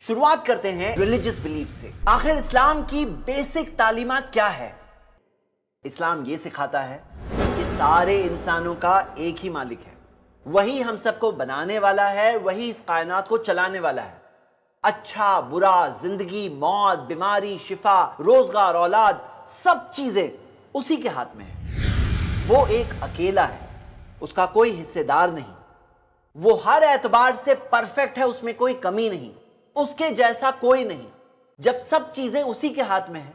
شروعات کرتے ہیں ریلیجس بلیف سے۔ آخر اسلام کی بیسک تعلیمات کیا ہے؟ اسلام یہ سکھاتا ہے کہ سارے انسانوں کا ایک ہی مالک ہے، وہی ہم سب کو بنانے والا ہے، وہی اس کائنات کو چلانے والا ہے۔ اچھا برا، زندگی، موت، بیماری، شفا، روزگار، اولاد، سب چیزیں اسی کے ہاتھ میں ہیں۔ وہ ایک اکیلا ہے، اس کا کوئی حصے دار نہیں، وہ ہر اعتبار سے پرفیکٹ ہے، اس میں کوئی کمی نہیں، اس کے جیسا کوئی نہیں۔ جب سب چیزیں اسی کے ہاتھ میں ہیں،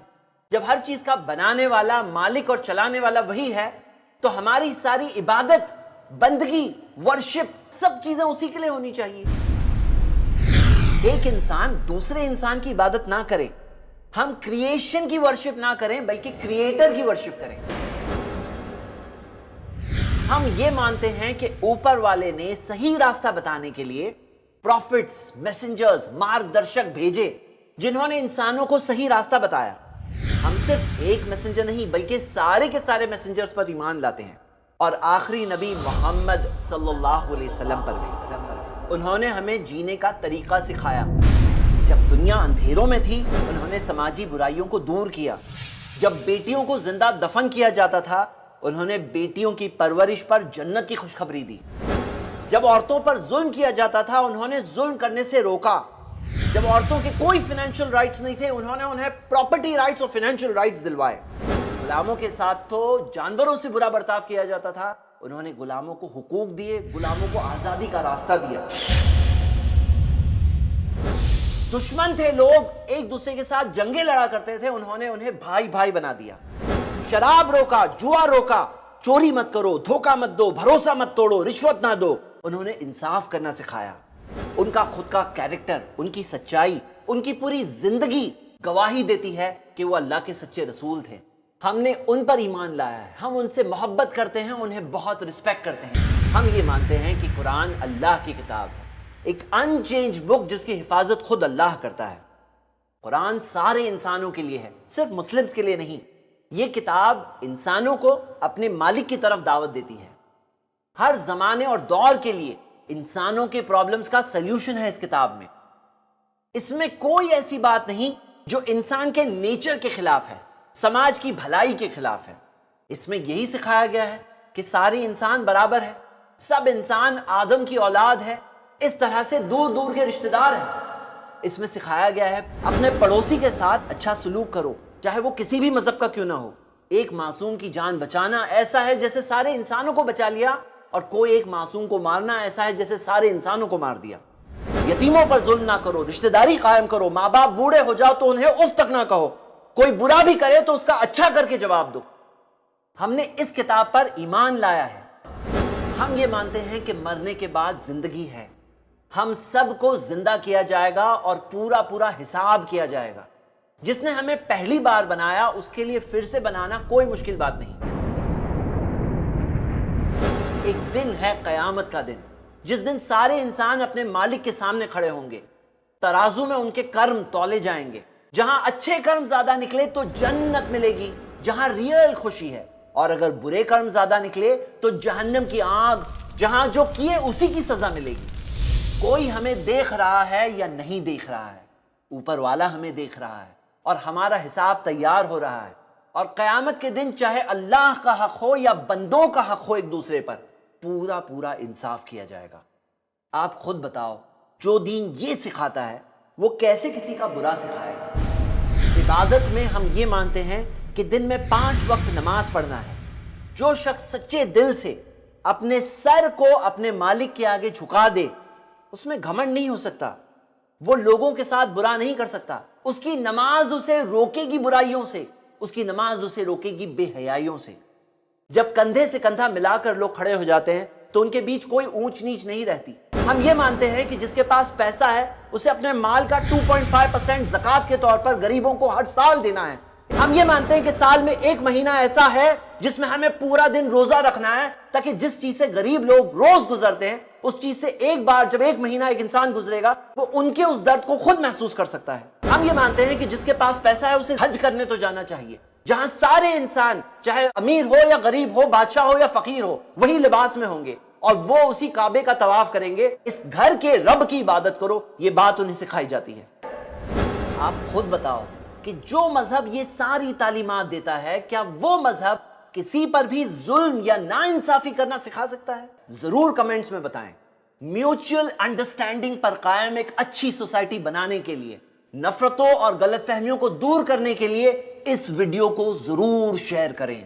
جب ہر چیز کا بنانے والا، مالک اور چلانے والا وہی ہے، تو ہماری ساری عبادت، بندگی، ورشپ، سب چیزیں اسی کے لیے ہونی چاہیے۔ ایک انسان دوسرے انسان کی عبادت نہ کرے، ہم کریشن کی ورشپ نہ کریں بلکہ کریٹر کی ورشپ کریں۔ ہم یہ مانتے ہیں کہ اوپر والے نے صحیح راستہ بتانے کے لیے پروفٹس، میسنجرز، مارگ درشک بھیجے جنہوں نے انسانوں کو صحیح راستہ بتایا۔ ہم صرف ایک میسنجر نہیں بلکہ سارے کے سارے میسنجرز پر ایمان لاتے ہیں، اور آخری نبی محمد صلی اللہ علیہ وسلم پر بھی۔ انہوں نے ہمیں جینے کا طریقہ سکھایا۔ جب دنیا اندھیروں میں تھی، انہوں نے سماجی برائیوں کو دور کیا۔ جب بیٹیوں کو زندہ دفن کیا جاتا تھا، انہوں نے بیٹیوں کی پرورش پر جنت کی خوشخبری دی۔ جب عورتوں پر ظلم کیا جاتا تھا، انہوں نے ظلم کرنے سے روکا۔ جب عورتوں کے کوئی فینانشل رائٹس نہیں تھے، انہوں نے انہیں پراپرٹی رائٹس اور فینانشل رائٹس دلوائے۔ غلاموں کے ساتھ تو جانوروں سے برا برتاؤ کیا جاتا تھا، انہوں نے غلاموں کو حقوق دیے، غلاموں کو آزادی کا راستہ دیا۔ دشمن تھے لوگ، ایک دوسرے کے ساتھ جنگیں لڑا کرتے تھے، انہوں نے انہیں بھائی بھائی بنا دیا۔ شراب روکا، جوا روکا، چوری مت کرو، دھوکہ مت دو، بھروسہ مت توڑو، رشوت نہ دو۔ انہوں نے انصاف کرنا سکھایا۔ ان کا خود کا کیریکٹر، ان کی سچائی، ان کی پوری زندگی گواہی دیتی ہے کہ وہ اللہ کے سچے رسول تھے۔ ہم نے ان پر ایمان لایا ہے، ہم ان سے محبت کرتے ہیں، انہیں بہت رسپیکٹ کرتے ہیں۔ ہم یہ مانتے ہیں کہ قرآن اللہ کی کتاب ہے، ایک ان چینج بک جس کی حفاظت خود اللہ کرتا ہے۔ قرآن سارے انسانوں کے لیے ہے، صرف مسلمز کے لیے نہیں۔ یہ کتاب انسانوں کو اپنے مالک کی طرف دعوت دیتی ہے۔ ہر زمانے اور دور کے لیے انسانوں کے پرابلمز کا سلیوشن ہے اس کتاب میں۔ اس میں کوئی ایسی بات نہیں جو انسان کے نیچر کے خلاف ہے، سماج کی بھلائی کے خلاف ہے۔ اس میں یہی سکھایا گیا ہے کہ سارے انسان برابر ہے، سب انسان آدم کی اولاد ہے، اس طرح سے دور دور کے رشتہ دار ہیں۔ اس میں سکھایا گیا ہے اپنے پڑوسی کے ساتھ اچھا سلوک کرو، چاہے وہ کسی بھی مذہب کا کیوں نہ ہو۔ ایک معصوم کی جان بچانا ایسا ہے جیسے سارے انسانوں کو بچا لیا، اور کوئی ایک معصوم کو مارنا ایسا ہے جیسے سارے انسانوں کو مار دیا۔ یتیموں پر ظلم نہ کرو، رشتہ داری قائم کرو، ماں باپ بوڑھے ہو جاؤ تو انہیں اف تک نہ کہو، کوئی برا بھی کرے تو اس کا اچھا کر کے جواب دو۔ ہم نے اس کتاب پر ایمان لایا ہے۔ ہم یہ مانتے ہیں کہ مرنے کے بعد زندگی ہے، ہم سب کو زندہ کیا جائے گا اور پورا پورا حساب کیا جائے گا۔ جس نے ہمیں پہلی بار بنایا اس کے لیے پھر سے بنانا کوئی مشکل بات نہیں۔ ایک دن ہے قیامت کا دن، جس دن سارے انسان اپنے مالک کے سامنے کھڑے ہوں گے، ترازو میں ان کے کرم تولے جائیں گے۔ جہاں اچھے کرم زیادہ نکلے تو جنت ملے گی، جہاں ریئل خوشی ہے، اور اگر برے کرم زیادہ نکلے تو جہنم کی آگ، جہاں جو کیے اسی کی سزا ملے گی۔ کوئی ہمیں دیکھ رہا ہے یا نہیں دیکھ رہا ہے، اوپر والا ہمیں دیکھ رہا ہے اور ہمارا حساب تیار ہو رہا ہے۔ اور قیامت کے دن چاہے اللہ کا حق ہو یا بندوں کا حق ہو، ایک دوسرے پر پورا پورا انصاف کیا جائے گا۔ آپ خود بتاؤ، جو دین یہ سکھاتا ہے وہ کیسے کسی کا برا سکھائے گا؟ عبادت میں ہم یہ مانتے ہیں کہ دن میں 5 وقت نماز پڑھنا ہے۔ جو شخص سچے دل سے اپنے سر کو اپنے مالک کے آگے جھکا دے، اس میں گھمنڈ نہیں ہو سکتا، وہ لوگوں کے ساتھ برا نہیں کر سکتا۔ اس کی نماز اسے روکے گی برائیوں سے، اس کی نماز اسے روکے گی بے حیائیوں سے۔ جب کندھے سے کندھا ملا کر لوگ کھڑے ہو جاتے ہیں تو ان کے بیچ کوئی اونچ نیچ نہیں رہتی۔ ہم یہ مانتے ہیں کہ جس کے پاس پیسہ ہے اسے اپنے مال کا 2.5% زکوٰۃ کے طور پر غریبوں کو ہر سال دینا ہے۔ ہم یہ مانتے ہیں کہ سال میں 1 مہینہ ایسا ہے جس میں ہمیں پورا دن روزہ رکھنا ہے، تاکہ جس چیز سے غریب لوگ روز گزرتے ہیں، اس چیز سے ایک بار جب 1 مہینہ ایک انسان گزرے گا وہ ان کے اس درد کو خود محسوس کر سکتا ہے۔ ہم یہ مانتے ہیں کہ جس کے پاس پیسہ ہے اسے حج کرنے تو جانا چاہیے، جہاں سارے انسان چاہے امیر ہو یا غریب ہو، بادشاہ ہو یا فقیر ہو، وہی لباس میں ہوں گے، اور وہ اسی کعبے کا طواف کریں گے. اس گھر کے رب کی عبادت کرو, یہ بات انہیں سکھائی جاتی ہے. آپ خود بتاؤ کہ جو مذہب یہ ساری تعلیمات دیتا ہے, کیا وہ مذہب کسی پر بھی ظلم یا ناانصافی کرنا سکھا سکتا ہے؟ ضرور کمنٹس میں بتائیں. میوچل انڈرسٹینڈنگ پر قائم ایک اچھی سوسائٹی بنانے کے لیے, نفرتوں اور غلط فہمیوں کو دور کرنے کے لیے اس ویڈیو کو ضرور شیئر کریں.